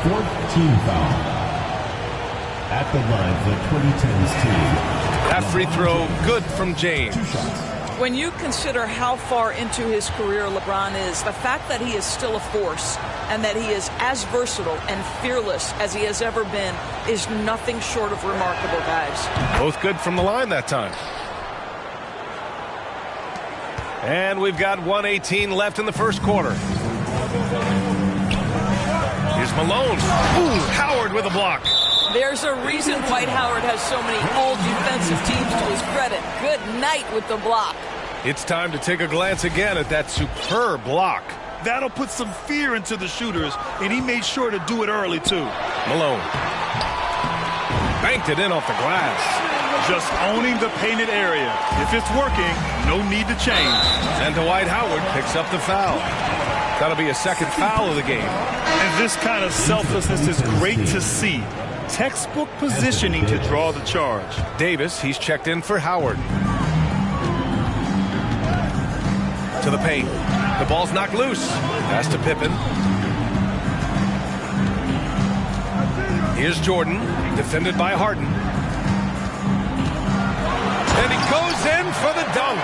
fourth team foul. At the line for the 2010s team. That free throw good from James. 2 shots. When you consider how far into his career LeBron is, the fact that he is still a force and that he is as versatile and fearless as he has ever been is nothing short of remarkable, guys. Both good from the line that time. And we've got 1:18 left in the first quarter. Here's Malone. Ooh, Howard with a block. There's a reason Dwight Howard has so many all-defensive teams to his credit. Good night with the block. It's time to take a glance again at that superb block. That'll put some fear into the shooters, and he made sure to do it early, too. Malone. Banked it in off the glass. Just owning the painted area. If it's working, no need to change. And Dwight Howard picks up the foul. That'll be a second foul of the game. And this kind of selflessness is great to see. Textbook positioning to draw the charge. Davis, he's checked in for Howard. To the paint. The ball's knocked loose. Pass to Pippen. Here's Jordan, defended by Harden. And he goes in for the dunk.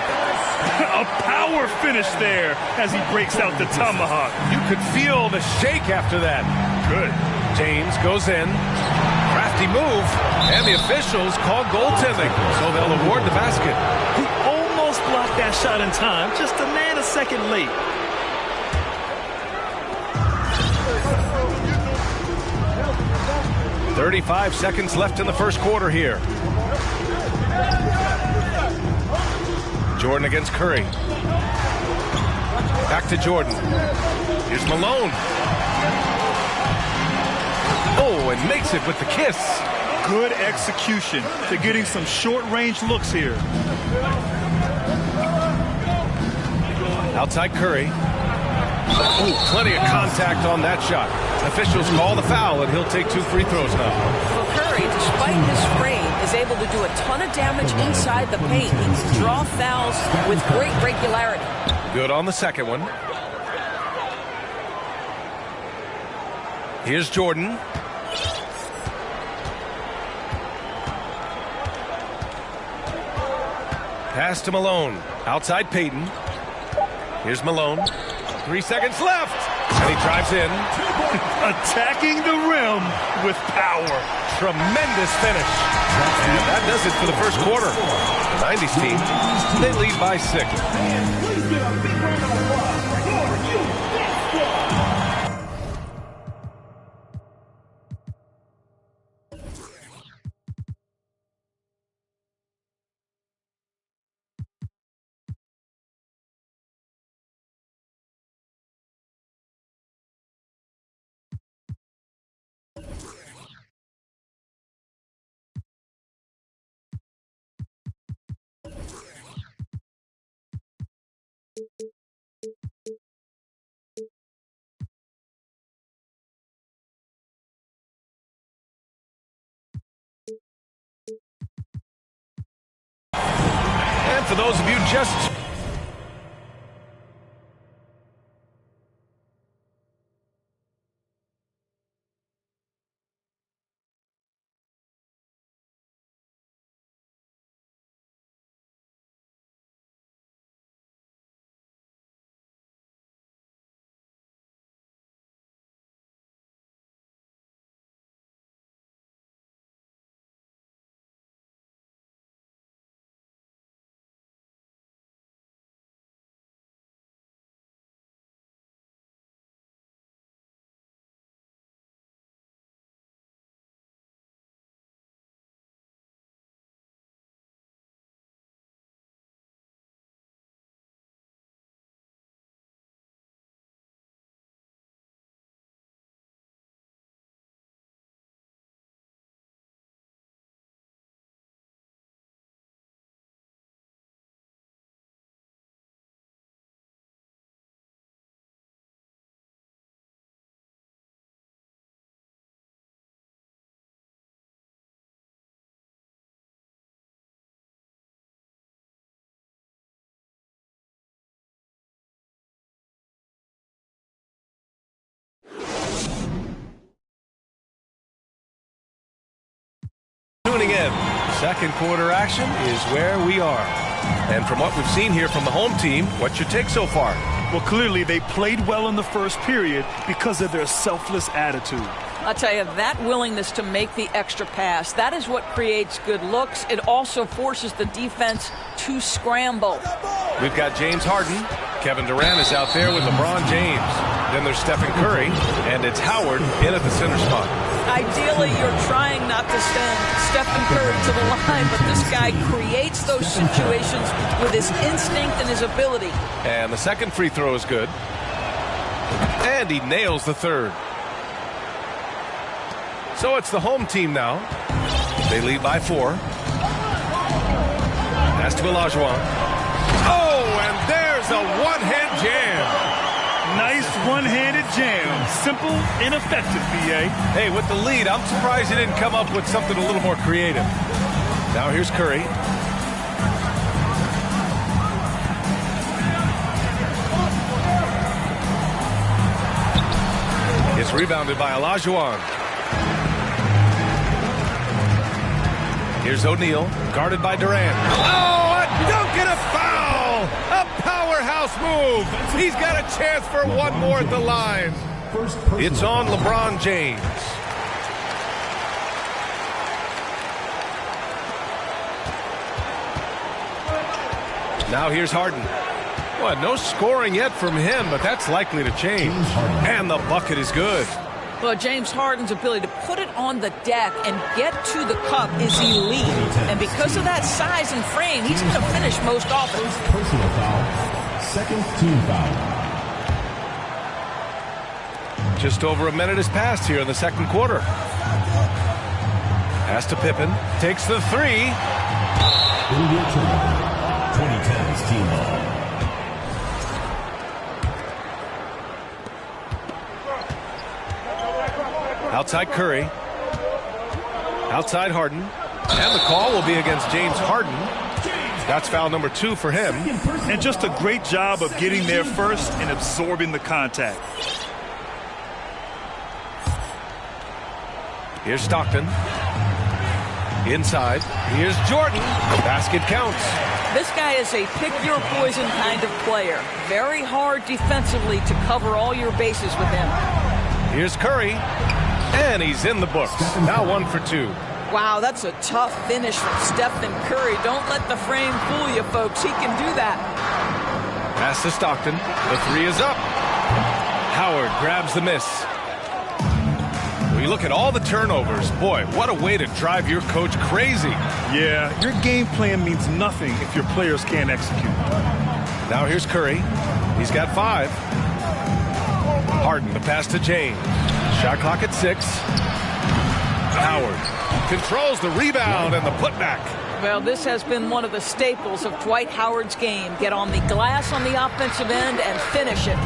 A power finish there as he breaks out the tomahawk. You could feel the shake after that. Good. James goes in. Crafty move. And the officials call goaltending. So they'll award the basket. He almost blocked that shot in time. Just a nanosecond late. "35 seconds left in the first quarter here. Jordan against Curry. Back to Jordan. Here's Malone. Oh, and makes it with the kiss. Good execution. They're getting some short-range looks here. Outside Curry. Ooh, plenty of contact on that shot. Officials call the foul, and he'll take 2 free throws now. Well, Curry, despite his frame, is able to do a ton of damage inside the paint. He can draw fouls with great regularity. Good on the second one. Here's Jordan. Pass to Malone. Outside Payton. Here's Malone. 3 seconds left. And he drives in. Attacking the rim with power. Tremendous finish. And that does it for the first quarter. The 90s team, they lead by 6. And for those of you just tuning in. Second quarter action is where we are. And from what we've seen here from the home team, what's your take so far? Well, clearly they played well in the first period because of their selfless attitude. I'll tell you, that willingness to make the extra pass, that is what creates good looks. It also forces the defense to scramble. We've got James Harden. Kevin Durant is out there with LeBron James. Then there's Stephen Curry, and it's Howard in at the center spot. Ideally, you're trying not to send Stephen Curry to the line, but this guy creates those situations with his instinct and his ability. And the second free throw is good. And he nails the third. So it's the home team now. They lead by 4. Pass to Olajuwon. Oh, and there's a one-hand jam. Nice one-handed jam. Simple and effective, B.A. Hey, with the lead, I'm surprised he didn't come up with something a little more creative. Now here's Curry. It's rebounded by Olajuwon. Here's O'Neal, guarded by Durant. Oh, a dunk and a foul! A powerhouse move! He's got a chance for one more at the line. It's on LeBron James. Now here's Harden. Well, no scoring yet from him, but that's likely to change. And the bucket is good. Well, James Harden's ability to put it on the deck and get to the cup is elite. And because of that size and frame, he's going to finish most often. Personal foul. Second team foul. Just over a minute has passed here in the second quarter. Pass to Pippen. Takes the three. Indiana turnover. 2010's team ball. Outside Curry. Outside Harden. And the call will be against James Harden. That's foul number 2 for him. And just a great job of getting there first and absorbing the contact. Here's Stockton. Inside. Here's Jordan. Basket counts. This guy is a pick-your-poison kind of player. Very hard defensively to cover all your bases with him. Here's Curry. And he's in the books. Now 1 for 2. Wow, that's a tough finish from Stephen Curry. Don't let the frame fool you, folks. He can do that. Pass to Stockton. The 3 is up. Howard grabs the miss. When you look at all the turnovers, boy, what a way to drive your coach crazy. Yeah, your game plan means nothing if your players can't execute. Now here's Curry. He's got 5. Harden, the pass to James. Shot clock at 6. Howard controls the rebound and the putback. Well, this has been one of the staples of Dwight Howard's game. Get on the glass on the offensive end and finish it.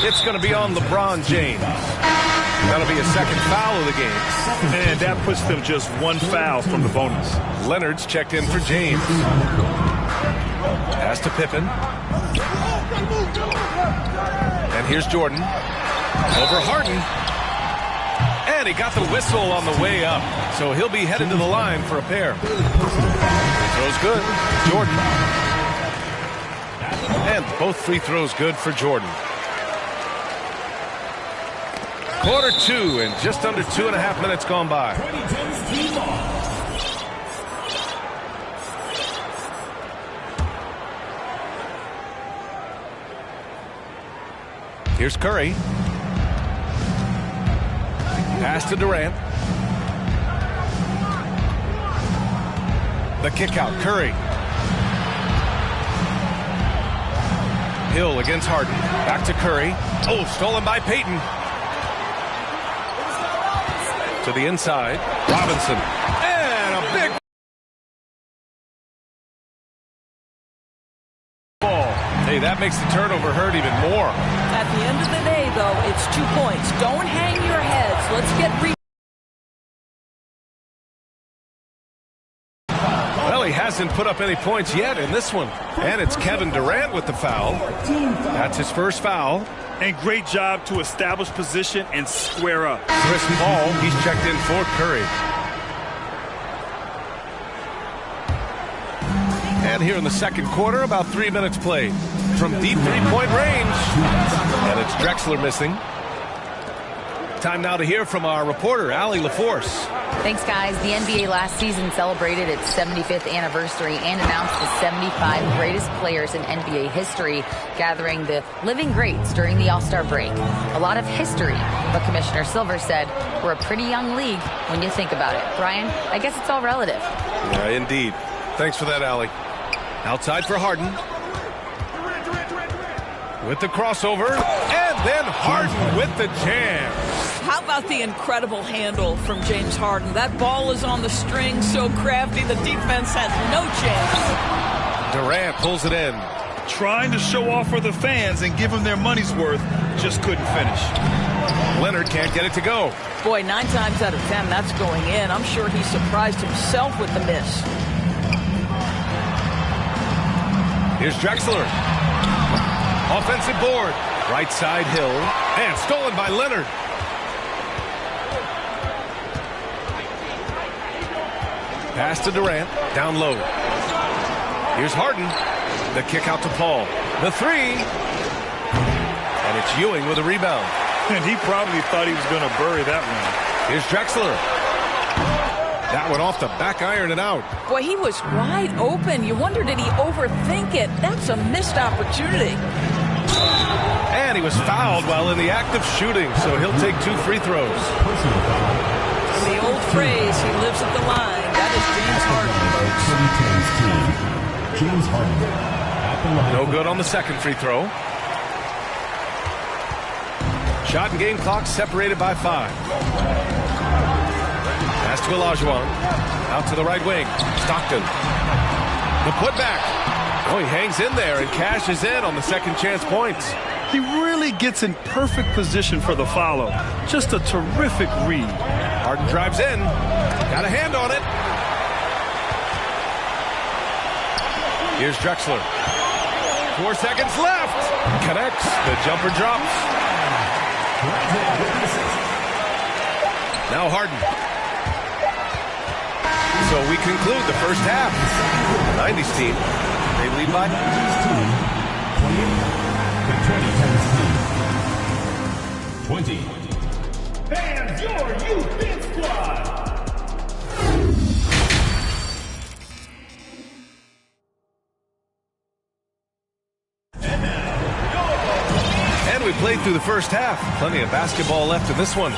It's going to be on LeBron James. That'll be a second foul of the game. And that puts them just 1 foul from the bonus. Leonard's checked in for James. Pass to Pippen. And here's Jordan. Over Harden. And he got the whistle on the way up. So he'll be headed to the line for a pair. Throws good. Jordan. And both free throws good for Jordan. Quarter 2 and just under 2.5 minutes gone by. Here's Curry. Pass to Durant. The kick out, Curry. Hill against Harden. Back to Curry. Oh, stolen by Payton. To the inside. Robinson. And a big ball. Hey, that makes the turnover hurt even more. At the end of the day, though, it's 2 points. Don't hang your heads. Let's get Well, he hasn't put up any points yet in this one. And it's Kevin Durant with the foul. That's his first foul. And great job to establish position and square up. Chris Paul, he's checked in for Curry. And here in the second quarter, about 3 minutes played. From deep three-point range. And it's Drexler missing. Time now to hear from our reporter, Allie LaForce. Thanks, guys. The NBA last season celebrated its 75th anniversary and announced the 75 greatest players in NBA history, gathering the living greats during the All-Star break. A lot of history, but Commissioner Silver said we're a pretty young league when you think about it. Brian, I guess it's all relative. Yeah, indeed. Thanks for that, Allie. Outside for Harden. With the crossover, and then Harden with the jam. How about the incredible handle from James Harden? That ball is on the string, so crafty, the defense has no chance. Durant pulls it in. Trying to show off for the fans and give them their money's worth, just couldn't finish. Leonard can't get it to go. Boy, 9 times out of 10, that's going in. I'm sure he surprised himself with the miss. Here's Drexler. Offensive board. Right side Hill. And stolen by Leonard. Pass to Durant. Down low. Here's Harden. The kick out to Paul. The three. And it's Ewing with a rebound. And he probably thought he was going to bury that one. Here's Drexler. That one off the back iron and out. Boy, he was wide open. You wonder, did he overthink it? That's a missed opportunity. And he was fouled while in the act of shooting, so he'll take 2 free throws. The old phrase, he lives at the line. That is James Harden, folks. James Harden at the line. No good on the second free throw. Shot and game clock separated by 5. Pass to Olajuwon. Out to the right wing. Stockton. The putback. Oh, he hangs in there and cashes in on the second chance points. He really gets in perfect position for the follow. Just a terrific read. Harden drives in. Got a hand on it. Here's Drexler. 4 seconds left. Connects. The jumper drops. Now Harden. So we conclude the first half. The 90s team, they lead by 20. And your youth big squad. And we played through the first half. Plenty of basketball left in this one.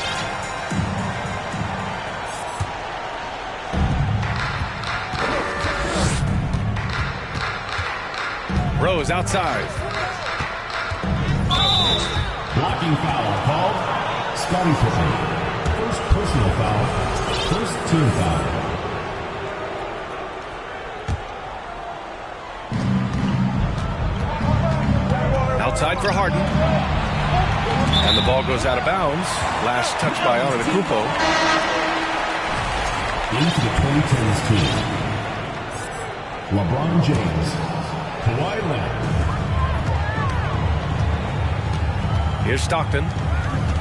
Rose outside. Blocking foul called. Scotty Pippen. First personal foul. First team foul. Outside for Harden. And the ball goes out of bounds. Last touch by Antetokounmpo. Into the 2010s team. LeBron James. Kawhi Leonard. Here's Stockton.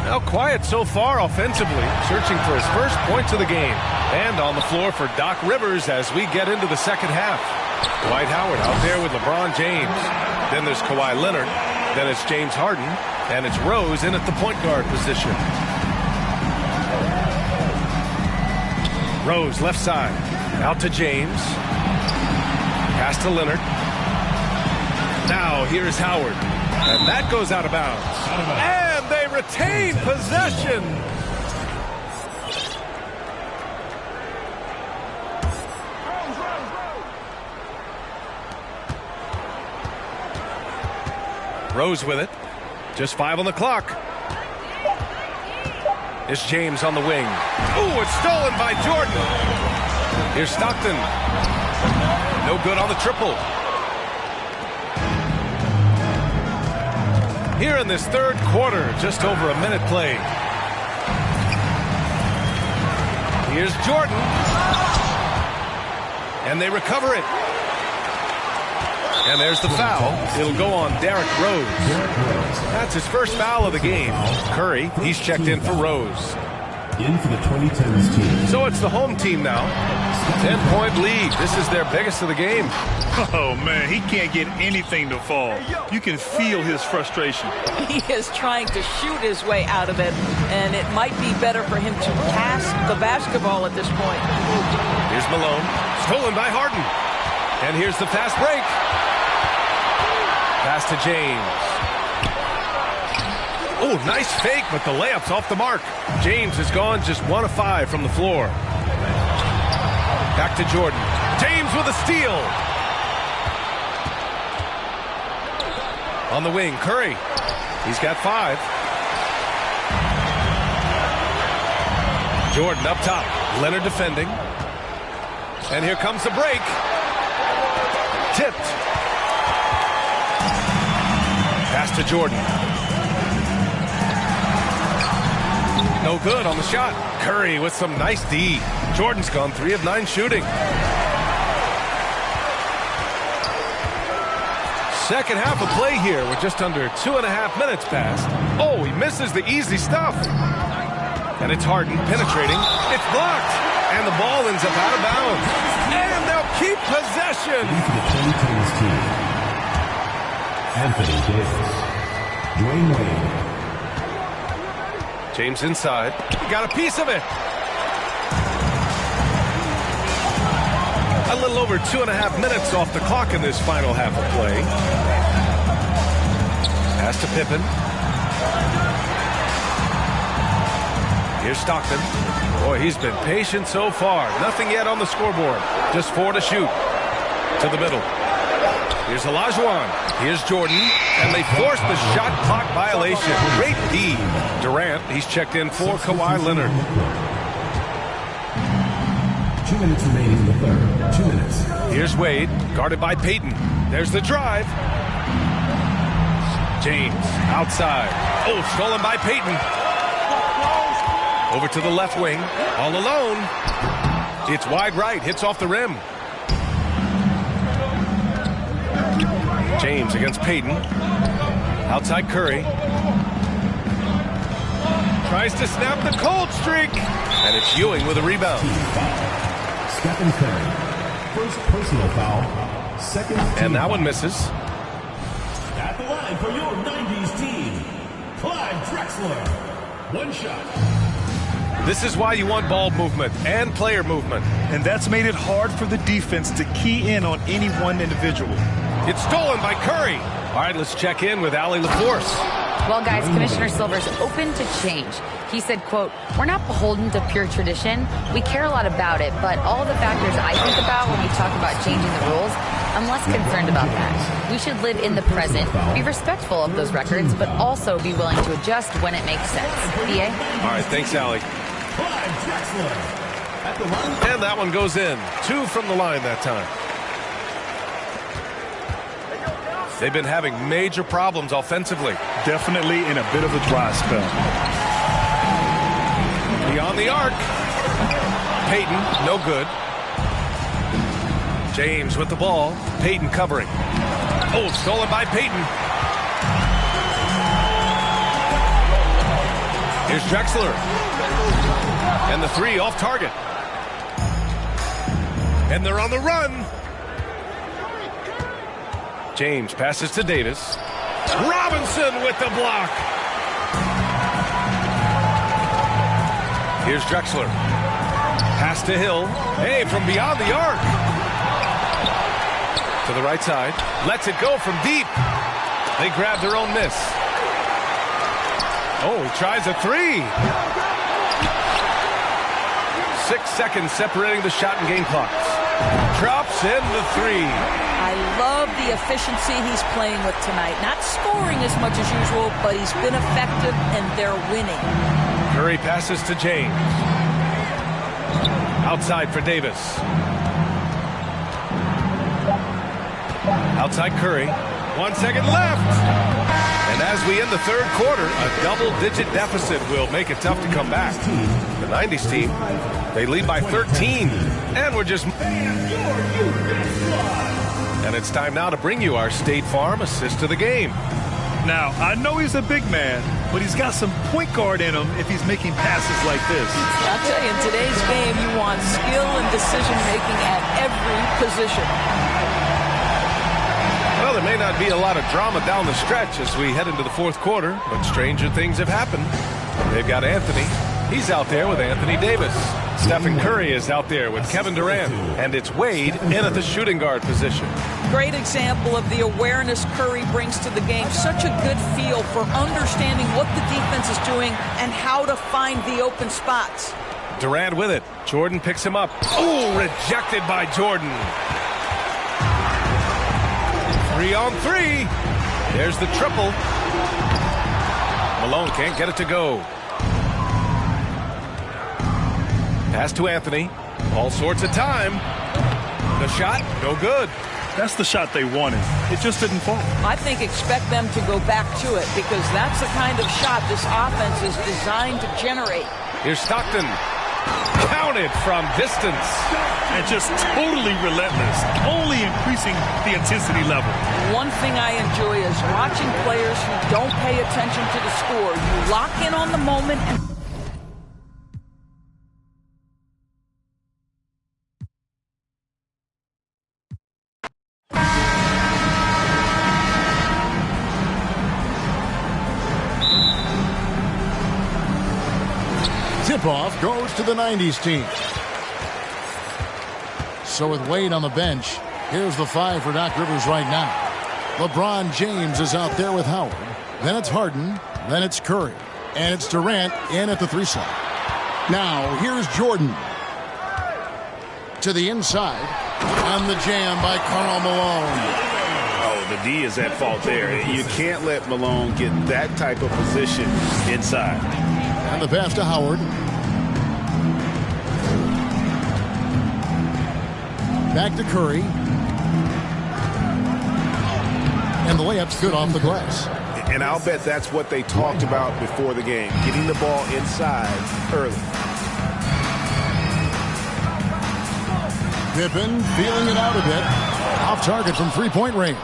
Now quiet so far offensively, searching for his first points of the game. And on the floor for Doc Rivers as we get into the second half. Dwight Howard out there with LeBron James. Then there's Kawhi Leonard. Then it's James Harden. And it's Rose in at the point guard position. Rose left side. Out to James. Pass to Leonard. Now here's Howard. And that goes out of bounds. And they retain possession. Rose with it. Just 5 on the clock. It's James on the wing. Ooh, it's stolen by Jordan. Here's Stockton. No good on the triple. Here in this third quarter, just over a minute played. Here's Jordan. And they recover it. And there's the foul. It'll go on Derrick Rose. That's his first foul of the game. Curry, he's checked in for Rose. In for the 2010s team. So it's the home team now. 10-point lead. This is their biggest of the game. Oh, man, he can't get anything to fall. You can feel his frustration. He is trying to shoot his way out of it, and it might be better for him to pass the basketball at this point. Here's Malone. Stolen by Harden. And here's the fast break. Pass to James. Oh, nice fake, but the layup's off the mark. James has gone just 1 of 5 from the floor. Back to Jordan. James with a steal. On the wing, Curry. He's got 5. Jordan up top. Leonard defending. And here comes the break. Tipped. Pass to Jordan. No good on the shot. Curry with some nice D. Jordan's gone 3 of 9 shooting. Second half of play here. We're just under 2.5 minutes past. Oh, he misses the easy stuff. And it's Harden penetrating. It's blocked. And the ball ends up out of bounds. And they'll keep possession. Into the 2010s team. Anthony Davis. Dwayne Wade. James inside. Got a piece of it. A little over 2.5 minutes off the clock in this final half of play. Pass to Pippen. Here's Stockton. Boy, he's been patient so far. Nothing yet on the scoreboard. Just 4 to shoot. To the middle. Here's Olajuwon. Here's Jordan. And they force the shot clock violation. Great D. Durant, he's checked in for Kawhi Leonard. 2 minutes remaining in the third. 2 minutes. Here's Wade, guarded by Payton. There's the drive. James, outside. Oh, stolen by Payton. Over to the left wing, all alone. It's wide right, hits off the rim. James against Payton. Outside Curry. Tries to snap the cold streak. And it's Ewing with a rebound. Stephen Curry. First personal foul. Second. And that one misses. At the line for your 90s team, Clyde Drexler. One shot. This is why you want ball movement and player movement. And that's made it hard for the defense to key in on any one individual. It's stolen by Curry. All right, let's check in with Allie LaForce. Well, guys, Commissioner Silver's open to change. He said, quote, "We're not beholden to pure tradition. We care a lot about it, but all the factors I think about when we talk about changing the rules, I'm less concerned about that. We should live in the present, be respectful of those records, but also be willing to adjust when it makes sense." BA? All right, thanks, Allie. Clyde Drexler. At the line. And that one goes in. 2 from the line that time. They've been having major problems offensively. Definitely in a bit of a dry spell. Beyond the arc. Payton, no good. James with the ball. Payton covering. Oh, stolen by Payton. Here's Drexler. And the 3 off target. And they're on the run. James passes to Davis. Robinson with the block. Here's Drexler. Pass to Hill. Hey, from beyond the arc. To the right side. Lets it go from deep. They grab their own miss. Oh, he tries a 3. 6 seconds separating the shot and game clocks. Drops in the 3. I love the efficiency he's playing with tonight. Not scoring as much as usual, but he's been effective, and they're winning. Curry passes to James. Outside for Davis. Outside Curry. 1 second left. And as we end the third quarter, a double-digit deficit will make it tough to come back. The 90s team, they lead by 13. And we're just... And it's time now to bring you our State Farm assist to the game. Now, I know he's a big man, but he's got some point guard in him if he's making passes like this. I'll tell you, in today's game, you want skill and decision-making at every position. Well, there may not be a lot of drama down the stretch as we head into the fourth quarter, but stranger things have happened. They've got Anthony. He's out there with Anthony Davis. Stephen Curry is out there with Kevin Durant. And it's Wade in at the shooting guard position. Great example of the awareness Curry brings to the game. Such a good feel for understanding what the defense is doing and how to find the open spots. Durant with it. Jordan picks him up. Oh, rejected by Jordan. 3-on-3. There's the triple. Malone can't get it to go. Pass to Anthony. All sorts of time. The shot, no good. That's the shot they wanted. It just didn't fall. I think expect them to go back to it because that's the kind of shot this offense is designed to generate. Here's Stockton. Counted from distance. And just totally relentless, only increasing the intensity level. One thing I enjoy is watching players who don't pay attention to the score. You lock in on the moment and tip-off goes to the 90s team. So with Wade on the bench, here's the 5 for Doc Rivers right now. LeBron James is out there with Howard. Then it's Harden. Then it's Curry. And it's Durant in at the 3 slot. Now, here's Jordan. To the inside. On the jam by Karl Malone. Oh, the D is at fault there. You can't let Malone get that type of position inside. And the pass to Howard. Back to Curry. And the layup's good off the glass. And I'll bet that's what they talked about before the game, getting the ball inside early. Pippen feeling it out a bit. Off target from three-point range.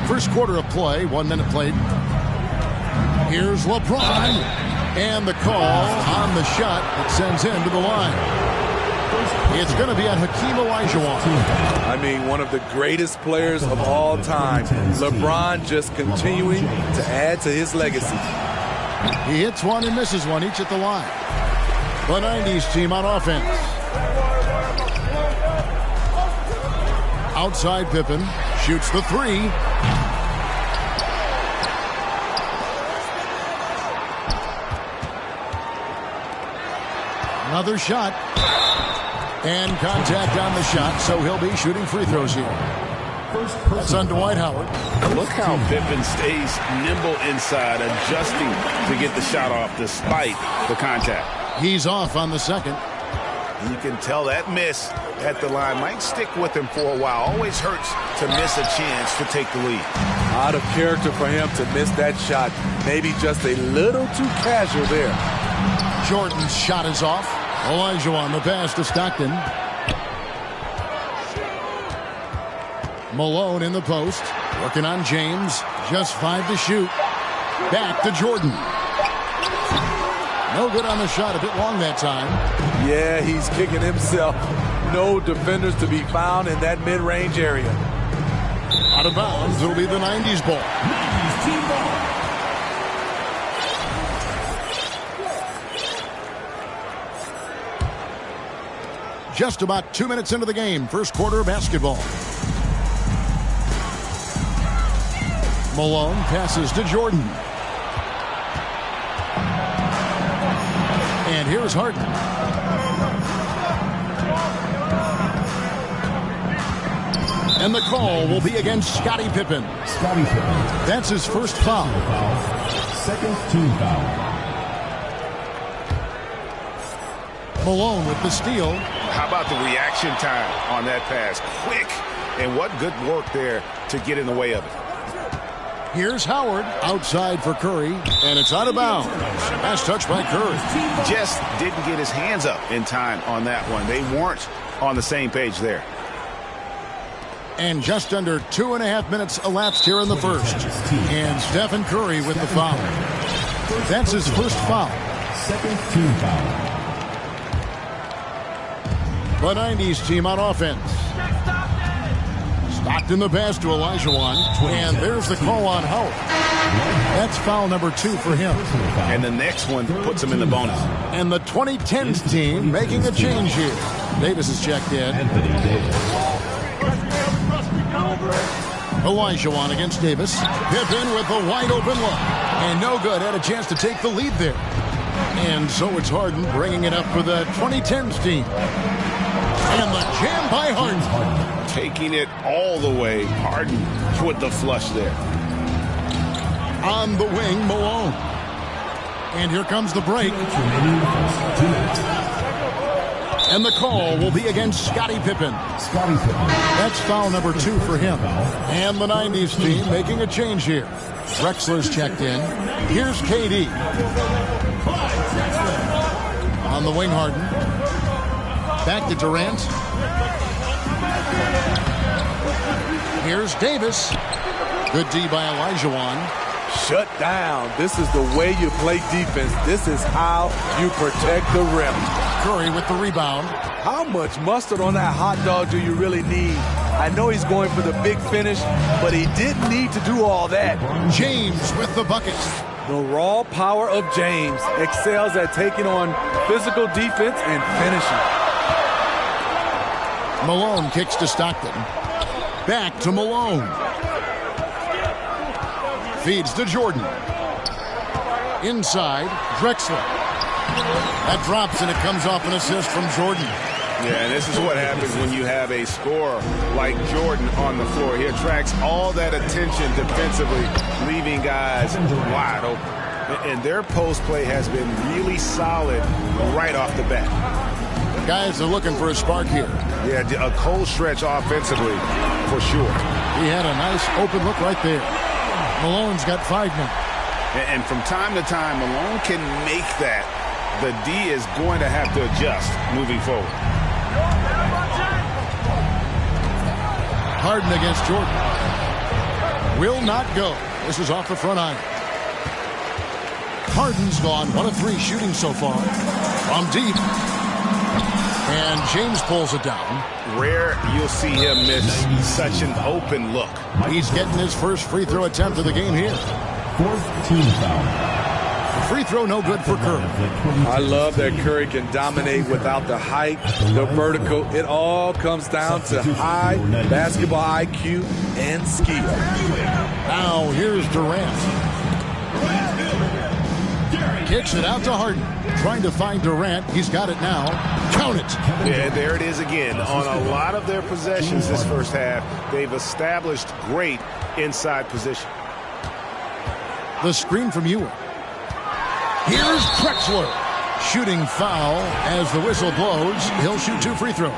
First quarter of play, 1 minute played. Here's LeBron. And the call on the shot that sends him to the line. It's going to be on Hakeem Olajuwon. I mean, one of the greatest players of all time. LeBron just continuing to add to his legacy. He hits one and misses one, each at the line. The 90s team on offense. Outside Pippen. Shoots the 3. Another shot. And contact on the shot, so he'll be shooting free throws here. That's on Dwight Howard. Look how Pippen stays nimble inside, adjusting to get the shot off despite the contact. He's off on the second. You can tell that miss at the line might stick with him for a while. Always hurts to miss a chance to take the lead. Out of character for him to miss that shot. Maybe just a little too casual there. Jordan's shot is off. Olajuwon the pass to Stockton. Malone in the post. Working on James. Just 5 to shoot. Back to Jordan. No good on the shot. A bit long that time. Yeah, he's kicking himself. No defenders to be found in that mid-range area. Out of bounds. It'll be the 90s ball. 90s team ball. Just about 2 minutes into the game. First quarter of basketball. Malone passes to Jordan. And here's Harden. And the call will be against Scottie Pippen. Scottie Pippen. That's his first foul. Second team foul. Malone with the steal. How about the reaction time on that pass? Quick. And what good work there to get in the way of it. Here's Howard outside for Curry. And it's out of bounds. Last touch by Curry. Just didn't get his hands up in time on that one. They weren't on the same page there. And just under 2.5 minutes elapsed here in the first. And Stephen Curry with the foul. That's his first foul. Second team foul. The 90s team on offense. Stockton the pass to Olajuwon. And there's the call on Howard. That's foul number 2 for him. And the next one puts him in the bonus. And the 2010s team making a change here. Davis is checked in. Anthony Davis. Olajuwon against Davis. Pippen with a wide open look. And no good. Had a chance to take the lead there. And so it's Harden bringing it up for the 2010s team. And the jam by Harden. Taking it all the way. Harden with the flush there. On the wing, Malone. And here comes the break. And the call will be against Scottie Pippen. That's foul number 2 for him. And the 90s team making a change here. Drexler's checked in. Here's KD. On the wing, Harden. Back to Durant. Here's Davis. Good D by Olajuwon. Shut down. This is the way you play defense. This is how you protect the rim. Curry with the rebound. How much mustard on that hot dog do you really need? I know he's going for the big finish, but he didn't need to do all that. James with the bucket. The raw power of James excels at taking on physical defense and finishing. Malone kicks to Stockton. Back to Malone. Feeds to Jordan. Inside, Drexler. That drops and it comes off an assist from Jordan. Yeah, and this is what happens when you have a scorer like Jordan on the floor. He attracts all that attention defensively, leaving guys wide open. And their post play has been really solid right off the bat. Guys are looking for a spark here. Yeah, a cold stretch offensively for sure. He had a nice open look right there. Malone's got 5 now. And from time to time, Malone can make that. The D is going to have to adjust moving forward. Harden against Jordan. Will not go. This is off the front iron. Harden's gone 1 of 3 shooting so far. From deep. And James pulls it down. Rare you'll see him miss such an open look. He's getting his first free throw attempt of the game here. Fourth team foul. Free throw no good for Curry. I love that Curry can dominate without the height, the vertical. It all comes down to high basketball IQ and skill. Now here's Durant. Kicks it out to Harden. Trying to find Durant. He's got it now. Count it. Yeah, there it is again. On a lot of their possessions this first half, they've established great inside position. The screen from Ewing. Here's Drexler. Shooting foul as the whistle blows. He'll shoot 2 free throws.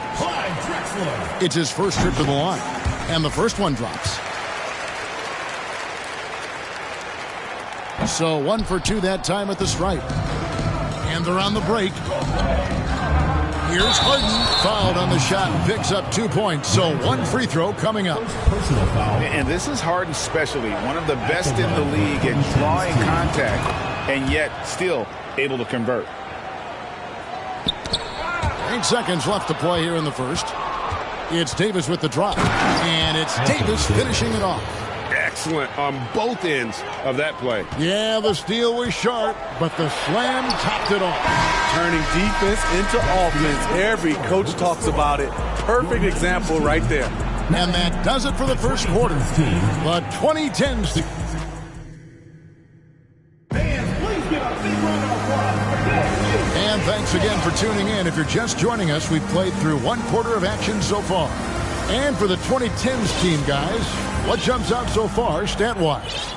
It's his first trip to the line. And the first one drops. So 1 for 2 that time at the stripe. And they're on the break. Here's Harden. Fouled on the shot. Picks up 2 points. So 1 free throw coming up. Personal foul. And this is Harden's specialty. One of the best in the league at drawing contact and yet still able to convert. 8 seconds left to play here in the first. It's Davis with the drop. And it's Davis finishing it off. Excellent on both ends of that play. Yeah, the steal was sharp, but the slam topped it off. Turning defense into offense. Every coach talks about it. Perfect example right there. And that does it for the first quarter. The 2010s. And thanks again for tuning in. If you're just joining us, we've played through 1 quarter of action so far. And for the 2010s team, guys, what jumps out so far stat-wise?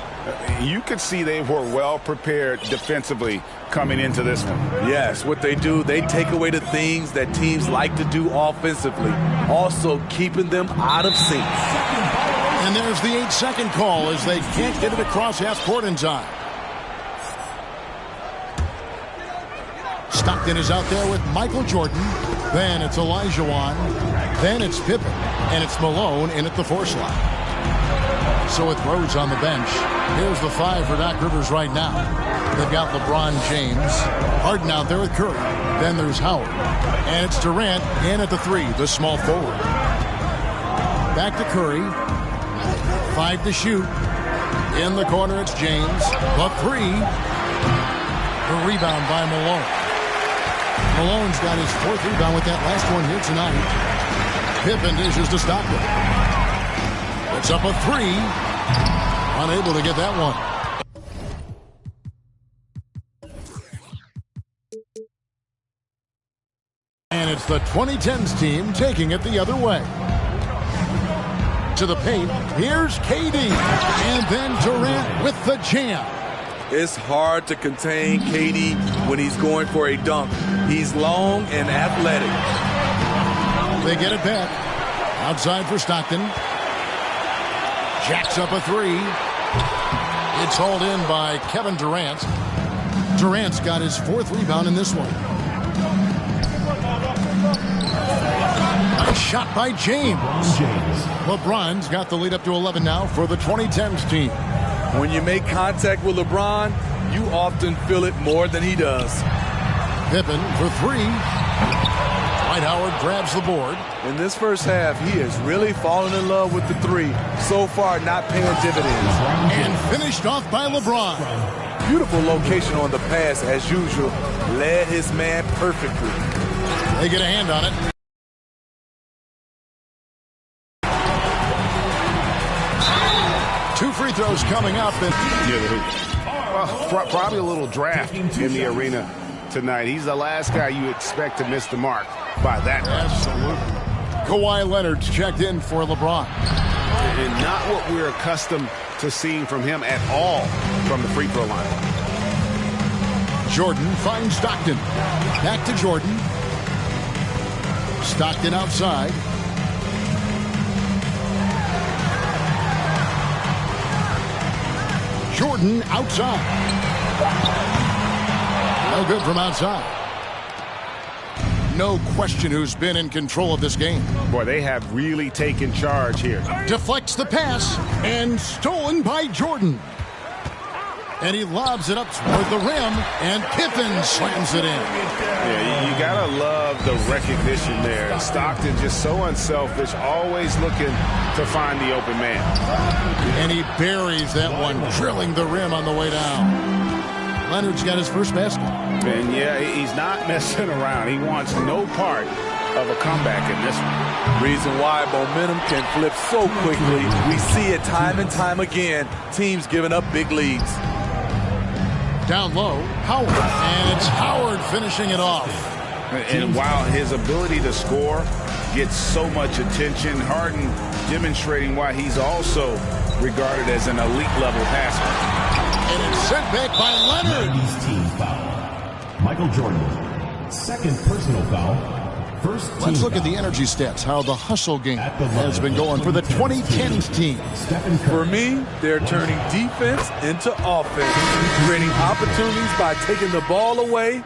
You could see they were well prepared defensively coming into this one. Yes, what they do, they take away the things that teams like to do offensively, also keeping them out of sync. And there's the 8-second call as they can't get it across half court in time. Stockton is out there with Michael Jordan. Then it's Olajuwon. Then it's Pippen. And it's Malone in at the 4 slot. So with Rhodes on the bench, here's the 5 for Doc Rivers right now. They've got LeBron James. Harden out there with Curry. Then there's Howard. And it's Durant in at the 3, the small forward. Back to Curry. 5 to shoot. In the corner, it's James. The 3. The rebound by Malone. Malone's got his 4th rebound with that last one here tonight. Pippen dishes to Stockton. It's up a 3. Unable to get that one. And it's the 2010s team taking it the other way. To the paint, here's KD. And then Durant with the jam. It's hard to contain KD when he's going for a dunk. He's long and athletic. They get it back. Outside for Stockton. Jacks up a 3. It's hauled in by Kevin Durant. Durant's got his 4th rebound in this one. Nice shot by James. LeBron's got the lead up to 11 now for the 2010s team. When you make contact with LeBron, you often feel it more than he does. Pippen for 3. Dwight Howard grabs the board. In this first half, he has really fallen in love with the 3. So far, not paying dividends. And finished off by LeBron. Beautiful location on the pass, as usual. Led his man perfectly. They get a hand on it. Two free throws coming up. And Probably a little draft in the arena tonight. He's the last guy you expect to miss the mark by that much. Absolutely. Kawhi Leonard's checked in for LeBron. And not what we're accustomed to seeing from him at all from the free throw line. Jordan finds Stockton. Back to Jordan. Stockton outside. Jordan outside. No good from outside. No question who's been in control of this game. Boy, they have really taken charge here. Deflects the pass and stolen by Jordan. And he lobs it up toward the rim, and Pippen slams it in. Yeah, you gotta love the recognition there. Stockton just so unselfish, always looking to find the open man. And he buries that one, drilling the rim on the way down. Leonard's got his first basket. And yeah, he's not messing around. He wants no part of a comeback in this one. Reason why momentum can flip so quickly. We see it time and time again. Teams giving up big leads. Down low, Howard. And it's Howard finishing it off. And while his ability to score gets so much attention, Harden demonstrating why he's also regarded as an elite-level passer. And it's sent back by Leonard. Team foul. Michael Jordan, 2nd personal foul. First team Let's look foul. at the energy stats, how the hustle game has been going for the 2010s team. For me, they're turning defense into offense, creating opportunities by taking the ball away.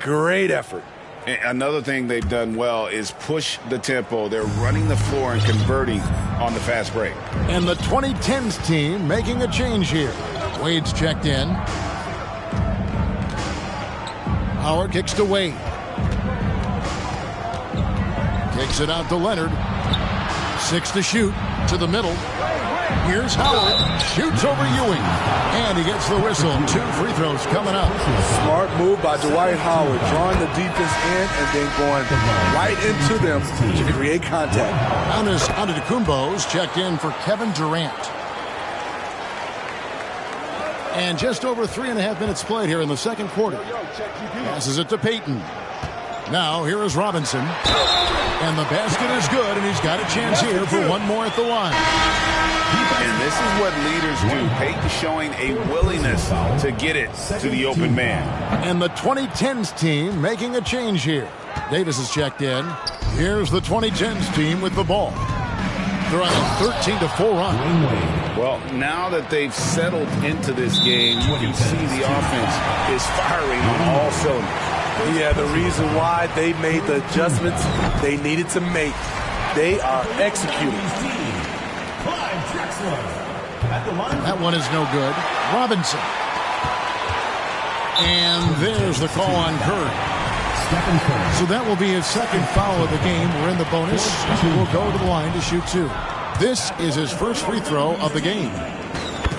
Great effort. And another thing they've done well is push the tempo. They're running the floor and converting on the fast break. And the 2010s team making a change here. Wade's checked in. Howard kicks to Wade. Kicks it out to Leonard. 6 to shoot. To the middle. Here's Howard. Shoots over Ewing. And he gets the whistle. 2 free throws coming up. Smart move by Dwight Howard, drawing the defense in and then going right into them to create contact. Giannis Antetokounmpo's checked in for Kevin Durant. And just over 3.5 minutes played here in the second quarter. Passes it to Payton. Now here is Robinson. And the basket is good, and he's got a chance here for one more at the line. And this is what leaders do. Payton showing a willingness to get it to the open man. And the 2010s team making a change here. Davis is checked in. Here's the 2010s team with the ball. They're on a 13-4 run. Well, now that they've settled into this game, you can see the offense is firing on all cylinders. Yeah, the reason why they made the adjustments they needed to make. They are executing. That one is no good. Robinson. And there's the call on Curry. So that will be his second foul of the game. We're in the bonus. He will go to the line to shoot two. This is his first free throw of the game.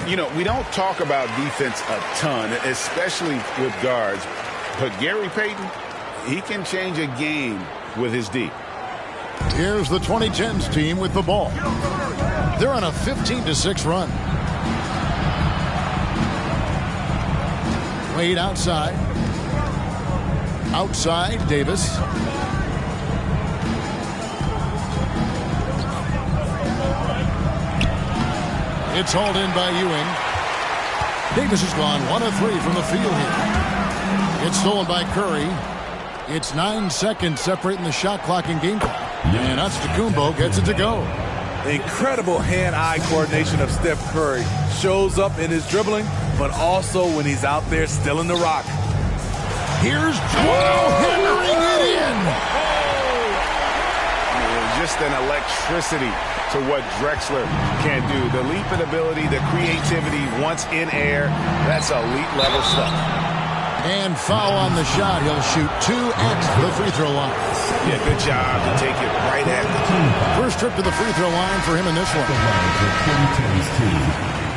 You know, we don't talk about defense a ton, especially with guards. But Gary Payton, he can change a game with his D. Here's the 2010s team with the ball. They're on a 15-6 run. Wade outside. Outside, Davis. It's hauled in by Ewing. Davis has gone 1 of 3 from the field here. It's stolen by Curry. It's 9 seconds separating the shot clock and game clock. And Antetokounmpo gets it to go. Incredible hand-eye coordination of Steph Curry. Shows up in his dribbling, but also when he's out there stealing the rock. Here's Joel hammering it in. Just an electricity to what Drexler can do. The leap of ability, the creativity once in air, that's elite level stuff. And foul on the shot. He'll shoot 2 at the free throw line. Yeah, good job to take it right at the team. First trip to the free throw line for him in this one.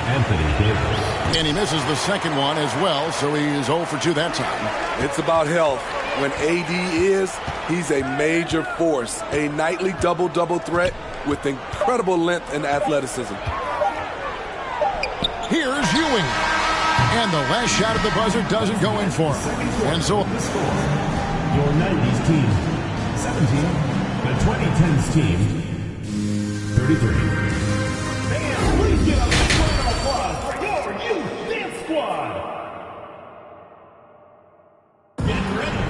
Anthony Davis. And he misses the second one as well, so he is 0 for 2 that time. It's about health. When AD he's a major force. A nightly double-double threat with incredible length and athleticism. Here's Ewing. And the last shot at the buzzer doesn't go in for him. And so Your 90s team, 17. The 2010s team, 33. And please give up a round of applause for your youth dance squad. Get ready.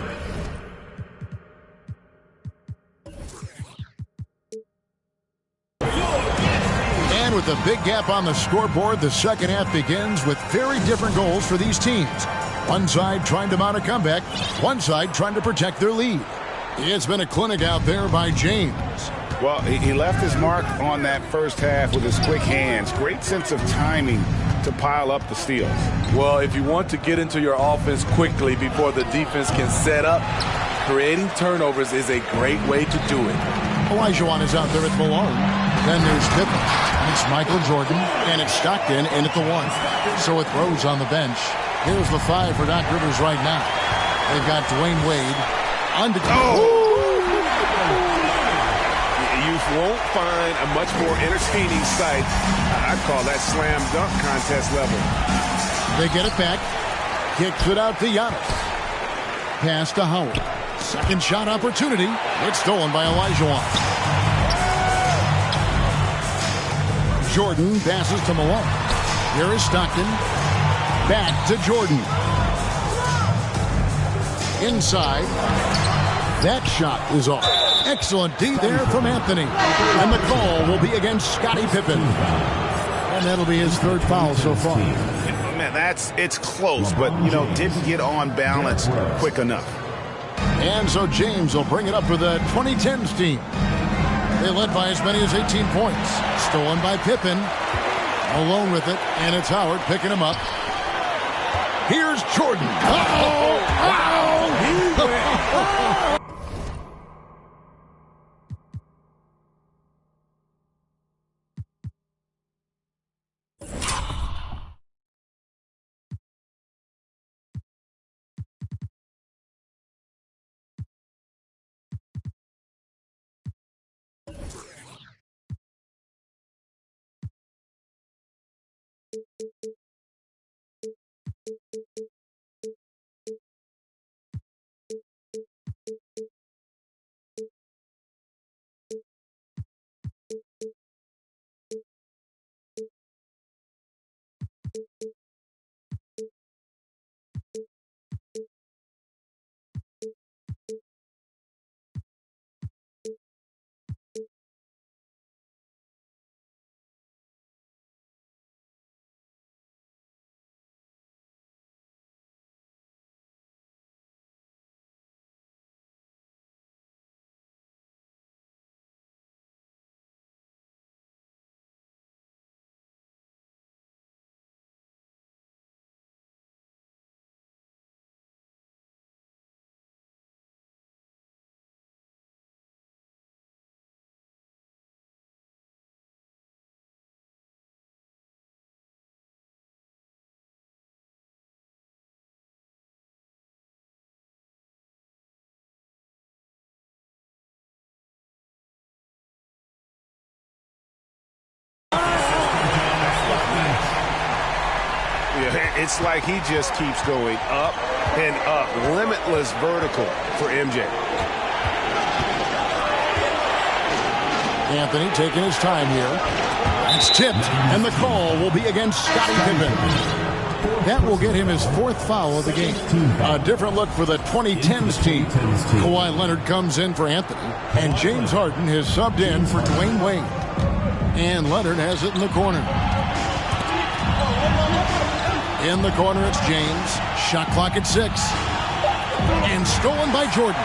And with a big gap on the scoreboard, the second half begins with very different goals for these teams. One side trying to mount a comeback, one side trying to protect their lead. It's been a clinic out there by James. Well, he left his mark on that first half with his quick hands. Great sense of timing to pile up the steals. Well, if you want to get into your offense quickly before the defense can set up, creating turnovers is a great way to do it. Olajuwon is out there at Malone. Then there's Pippen. It's Michael Jordan. And it's Stockton in at the 1. So with Rose on the bench, here's the 5 for Doc Rivers right now. They've got Dwayne Wade. You won't find a much more entertaining sight. I'd call that slam dunk contest level. They get it back. Kicks it out to Giannis. Pass to Howard. Second shot opportunity. It's stolen by Olajuwon. Jordan passes to Malone. Here is Stockton. Back to Jordan. Inside. That shot is off. Excellent D there from Anthony. And the call will be against Scottie Pippen. And that'll be his third foul so far. Man, it's close, but, didn't get on balance quick enough. And so James will bring it up for the 2010s team. They led by as many as 18 points. Stolen by Pippen. Alone with it, and it's Howard picking him up. Here's Jordan. Uh-oh! Uh-oh! Yeah, it's like he just keeps going up and up. Limitless vertical for MJ. Anthony taking his time here. It's tipped, and the call will be against Scottie Pippen. That will get him his 4th foul of the game. A different look for the 2010s team. Kawhi Leonard comes in for Anthony, and James Harden has subbed in for Dwayne Wade. And Leonard has it in the corner. In the corner, it's James. Shot clock at 6. And stolen by Jordan.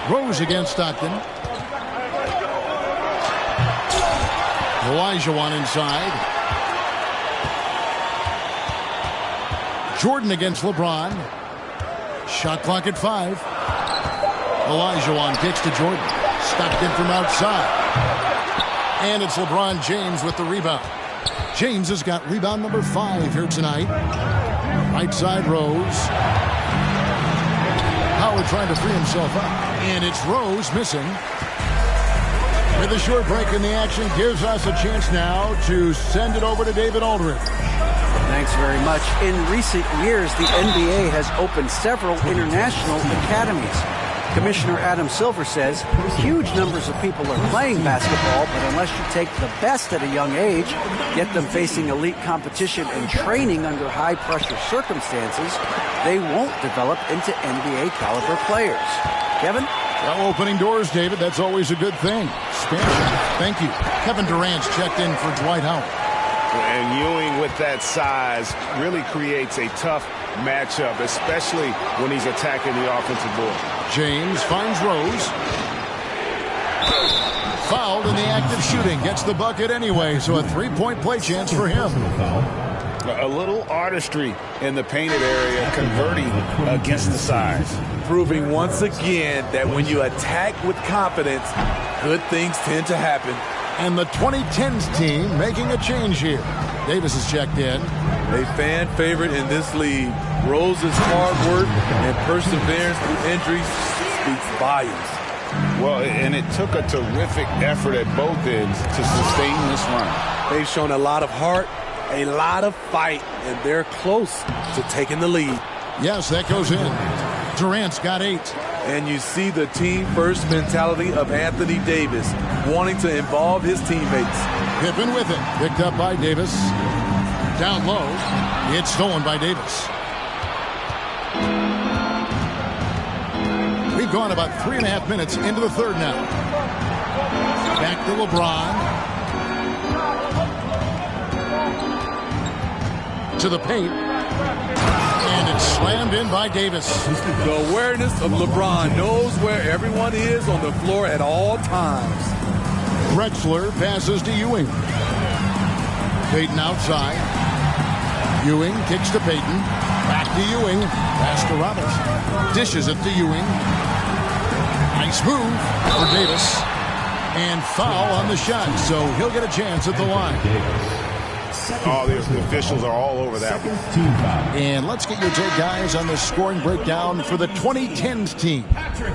Rose against Stockton. Olajuwon inside. Jordan against LeBron. Shot clock at 5. Olajuwon kicks to Jordan. Stockton from outside. And it's LeBron James with the rebound. James has got rebound number 5 here tonight. Right side, Rose. Howard trying to free himself up. And it's Rose missing. With a short break in the action, gives us a chance now to send it over to David Aldridge. Thanks very much. In recent years, the NBA has opened several international academies. Commissioner Adam Silver says huge numbers of people are playing basketball, but unless you take the best at a young age, get them facing elite competition and training under high-pressure circumstances, they won't develop into NBA-caliber players. Kevin? Well, opening doors, David. That's always a good thing. Expansion. Thank you. Kevin Durant's checked in for Dwight Howard. And Ewing with that size really creates a tough matchup, especially when he's attacking the offensive board. James finds Rose. Fouled in the act of shooting. Gets the bucket anyway, so a 3-point play chance for him. A little artistry in the painted area, converting against the size. Proving once again that when you attack with confidence, good things tend to happen. And the 2010s team making a change here. Davis is checked in. A fan favorite in this league. Rose's hard work and perseverance through injuries speaks volumes. Well, and it took a terrific effort at both ends to sustain this run. They've shown a lot of heart, a lot of fight, and they're close to taking the lead. Yes, that goes in. Durant's got 8. And you see the team-first mentality of Anthony Davis, wanting to involve his teammates. Pippen with it. Picked up by Davis. Down low. It's stolen by Davis. We've gone about 3.5 minutes into the third now. Back to LeBron. To the paint. And it's slammed in by Davis. The awareness of LeBron knows where everyone is on the floor at all times. Drexler passes to Ewing. Payton outside. Ewing kicks to Payton. Back to Ewing. Pass to Robinson. Dishes it to Ewing. Nice move for Davis. And foul on the shot, so he'll get a chance at the line. Oh, the officials are all over that one. And let's get your take, guys, on the scoring breakdown for the 2010s team.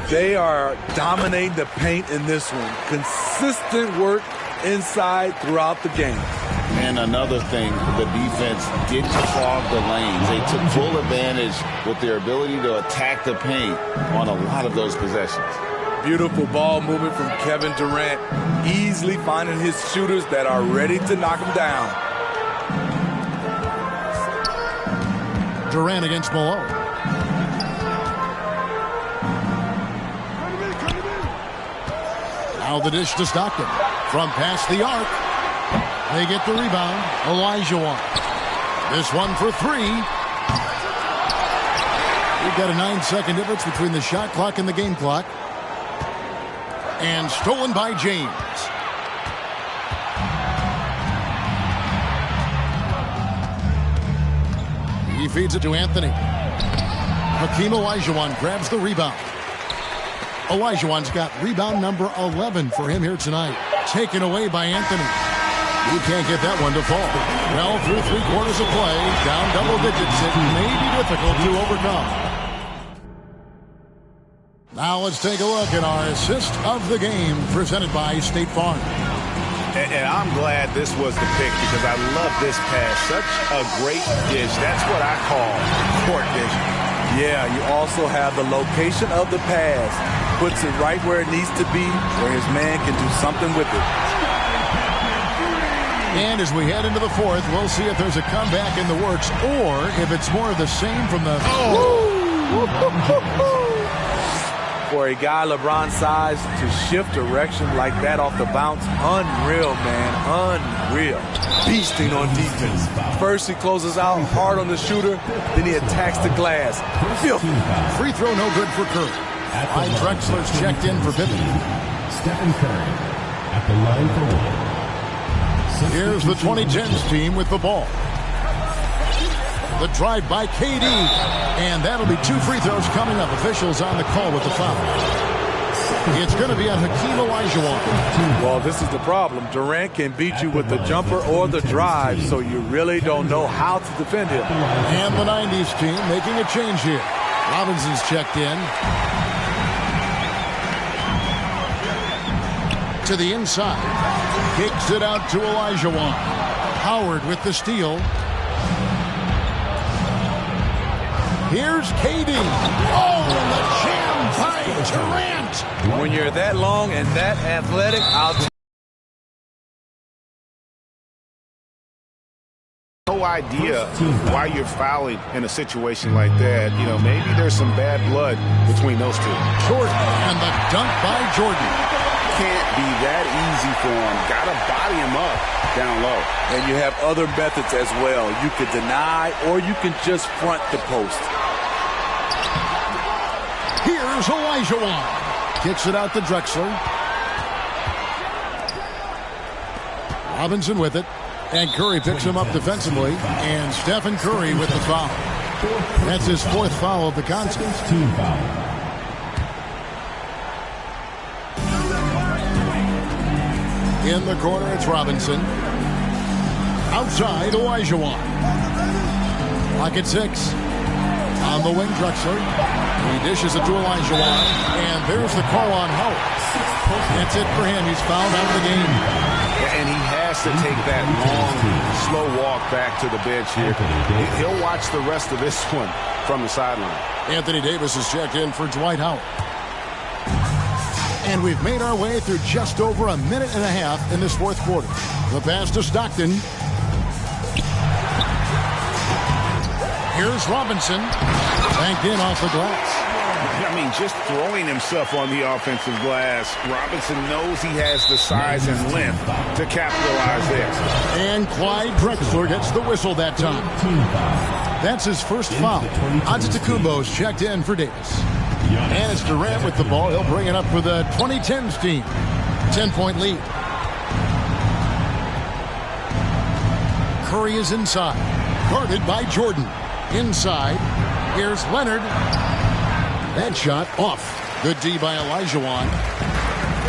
They are dominating the paint in this one. Consistent work inside throughout the game. And another thing, the defense didn't clog the lanes. They took full advantage with their ability to attack the paint on a lot of those possessions. Beautiful ball movement from Kevin Durant, easily finding his shooters that are ready to knock him down. Durant against Malone. Now the dish to Stockton. From past the arc. They get the rebound. Olajuwon. This one for 3. We've got a 9-second difference between the shot clock and the game clock. And stolen by James. He feeds it to Anthony. Hakeem Olajuwon grabs the rebound. Olajuwon's got rebound number 11 for him here tonight. Taken away by Anthony. He can't get that one to fall. Well, through 3 quarters of play, down double digits, it may be difficult to overcome. Now let's take a look at our assist of the game presented by State Farm. And I'm glad this was the pick because I love this pass. Such a great dish. That's what I call court vision. Yeah, you also have the location of the pass. Puts it right where it needs to be, where his man can do something with it. And as we head into the fourth, we'll see if there's a comeback in the works or if it's more of the same from the... For a guy LeBron's size to shift direction like that off the bounce, unreal, man, unreal. Beasting on defense. First he closes out hard on the shooter, then he attacks the glass. Free throw no good for Curry. Clyde Drexler's checked in for Pippen. Stephen Curry at the line for one. Here's the 2010s team with the ball. The drive by KD. And that'll be 2 free throws coming up. Officials on the call with the foul. It's going to be on Hakeem Olajuwon. Well, this is the problem. Durant can beat you with the jumper or the drive, so you really don't know how to defend him. And the 90s team making a change here. Robinson's checked in. To the inside. Kicks it out to Olajuwon. Howard with the steal. Here's KD. Oh, and the jam by Durant. When you're that long and that athletic, No idea why you're fouling in a situation like that. You know, maybe there's some bad blood between those two. Jordan and the dunk by Jordan. Can't be that easy for him. Gotta body him up down low. and you have other methods as well. You could deny or you can just front the post. Here's Olajuwon. Kicks it out to Drexler. Robinson with it. And Curry picks him up defensively. And Stephen Curry with the foul. That's his fourth foul of the contest. Team foul. In the corner, it's Robinson. Outside, Olajuwon. Clock at 6. On the wing, Drexler. He dishes it to Olajuwon. And there's the call on Howard. That's it for him. He's fouled out of the game. And he has to take that long, slow walk back to the bench here. He'll watch the rest of this one from the sideline. Anthony Davis is checked in for Dwight Howard. And we've made our way through just over a minute and a half in this fourth quarter. The pass to Stockton. Here's Robinson. Banked in off the glass. I mean, just throwing himself on the offensive glass. Robinson knows he has the size and length to capitalize there. And Clyde Drexler gets the whistle that time. That's his first foul. Antetokounmpo's checked in for Davis. And it's Durant with the ball. He'll bring it up for the 2010s team. 10-point lead. Curry is inside. Guarded by Jordan. Inside. Here's Leonard. That shot off. Good D by Olajuwon.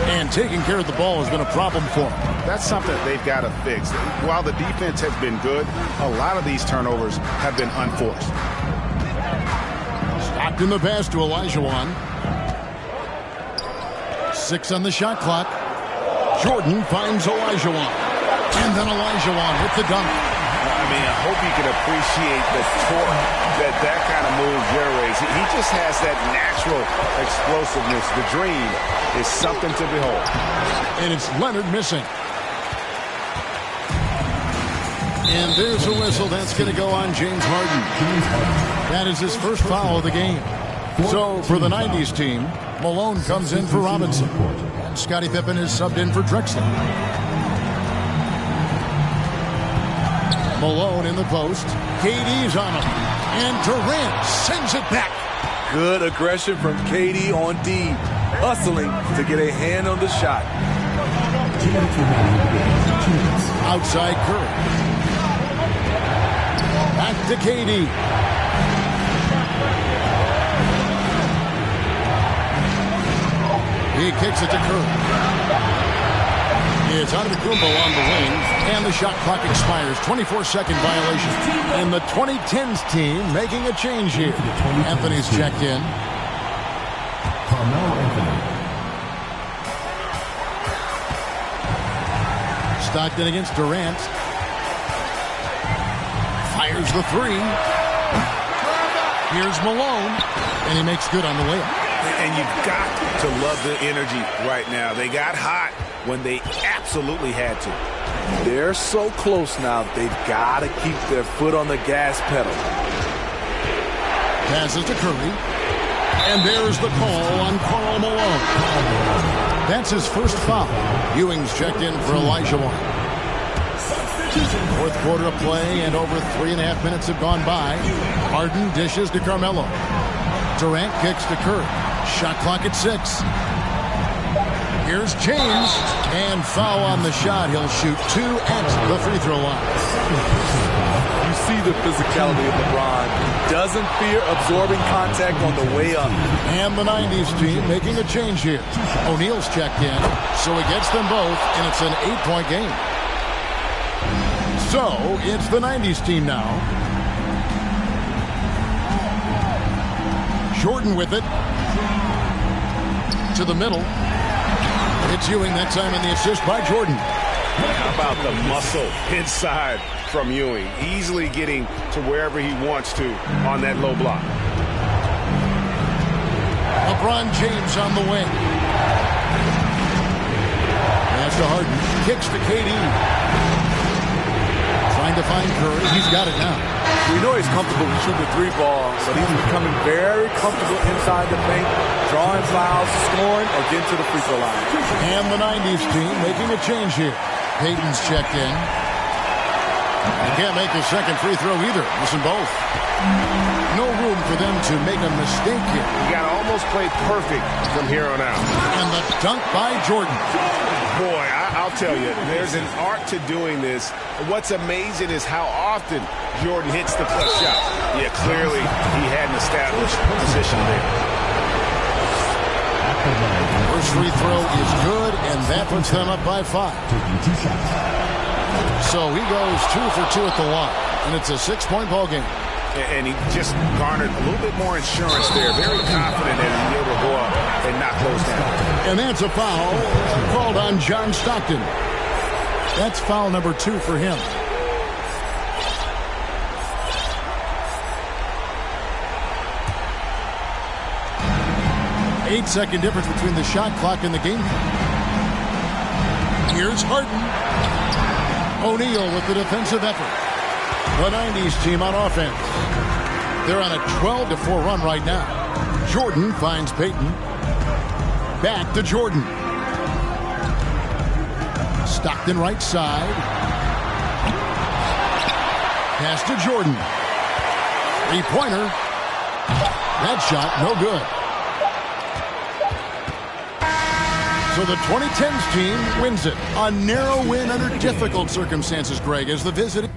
And taking care of the ball has been a problem for him. That's something they've got to fix. While the defense has been good, a lot of these turnovers have been unforced. Stockton the pass to Olajuwon. 6 on the shot clock. Jordan finds Olajuwon. And then Olajuwon with the dunk. I mean, I hope you can appreciate the torque that kind of move generates. He just has that natural explosiveness. The dream is something to behold. And it's Leonard missing. And there's a whistle. That's going to go on James Harden. That is his first foul of the game. So for the 90s team, Malone comes in for Robinson. And Scottie Pippen is subbed in for Drexler. Malone in the post. KD's on him. And Durant sends it back. Good aggression from KD on D. Hustling to get a hand on the shot. Outside Curry. Back to KD. He kicks it to Curry. It's Antetokounmpo on the wing, and the shot clock expires. 24-second violation. And the 2010s team making a change here. Anthony's checked in. Stockton against Durant. Fires the three. Here's Malone, and he makes good on the layup. And you've got to love the energy right now. They got hot when they absolutely had to. They're so close now, they've got to keep their foot on the gas pedal. Passes to Curry. And there's the call on Karl Malone. That's his first foul. Ewing's checked in for Elijah Wan. Fourth quarter of play, and over 3.5 minutes have gone by. Harden dishes to Carmelo. Durant kicks to Curry. Shot clock at 6. Here's James, and foul on the shot. He'll shoot 2 at the free throw line. You see the physicality of LeBron. He doesn't fear absorbing contact on the way up. And the 90s team making a change here. O'Neal's checked in, so he gets them both, and it's an 8-point game. So, it's the 90s team now. Jordan with it. To the middle. It's Ewing that time, and the assist by Jordan. How about the muscle inside from Ewing? Easily getting to wherever he wants to on that low block. LeBron James on the wing. Pass to Harden. Kicks to KD. Trying to find Curry. He's got it now. We know he's comfortable shooting the 3 ball, but he's becoming very comfortable inside the paint, drawing fouls, scoring, or getting to the free throw line. And the 90s team making a change here. Payton's checked in. They can't make a second free throw either. Listen both. No room for them to make a mistake here. You got to almost play perfect from here on out. And the dunk by Jordan. Boy, I'll tell you, there's an art to doing this. What's amazing is how often Jordan hits the clutch shot. Yeah, clearly he had an established position there. First free throw is good, and that puts them up by 5. So he goes 2 for 2 at the line, and it's a 6-point ball game. And he just garnered a little bit more insurance there. Very confident that he'll be able to go up and knock those down. And that's a foul called on John Stockton. That's foul number 2 for him. Eight-second difference between the shot clock and the game. Here's Harden. O'Neal with the defensive effort. The 90s team on offense. They're on a 12-4 run right now. Jordan finds Payton. Back to Jordan. Stockton right side. Pass to Jordan. Three-pointer. That shot, no good. So the 2010s team wins it. A narrow win under difficult circumstances, Greg, as the visiting.